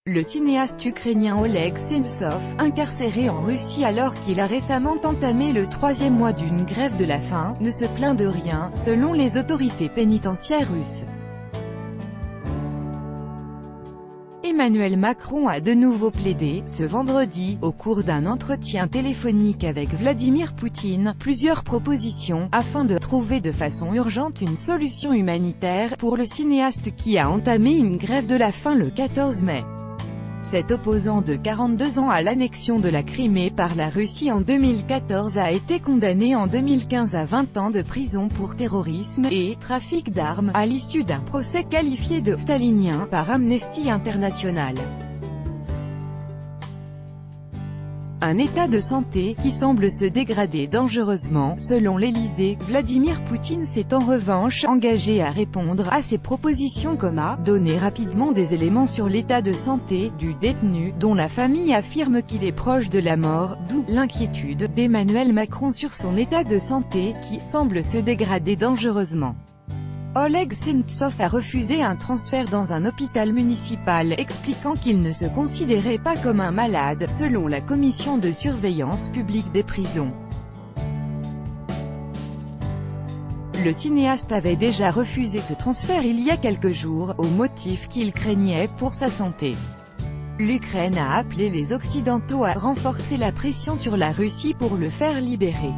Le cinéaste ukrainien Oleg Sentsov, incarcéré en Russie alors qu'il a récemment entamé le 3e mois d'une grève de la faim, ne se plaint de rien, selon les autorités pénitentiaires russes. Emmanuel Macron a de nouveau plaidé, ce vendredi, au cours d'un entretien téléphonique avec Vladimir Poutine, plusieurs propositions, afin de trouver de façon urgente une solution humanitaire, pour le cinéaste qui a entamé une grève de la faim le 14 mai. Cet opposant de 42 ans à l'annexion de la Crimée par la Russie en 2014 a été condamné en 2015 à 20 ans de prison pour terrorisme et trafic d'armes, à l'issue d'un procès qualifié de « stalinien » par Amnesty International. Un état de santé qui semble se dégrader dangereusement, selon l'Élysée. Vladimir Poutine s'est en revanche engagé à répondre à ces propositions comme à donner rapidement des éléments sur l'état de santé du détenu, dont la famille affirme qu'il est proche de la mort, d'où l'inquiétude d'Emmanuel Macron sur son état de santé, qui semble se dégrader dangereusement. Oleg Sentsov a refusé un transfert dans un hôpital municipal, expliquant qu'il ne se considérait pas comme un malade, selon la commission de surveillance publique des prisons. Le cinéaste avait déjà refusé ce transfert il y a quelques jours, au motif qu'il craignait pour sa santé. L'Ukraine a appelé les Occidentaux à renforcer la pression sur la Russie pour le faire libérer.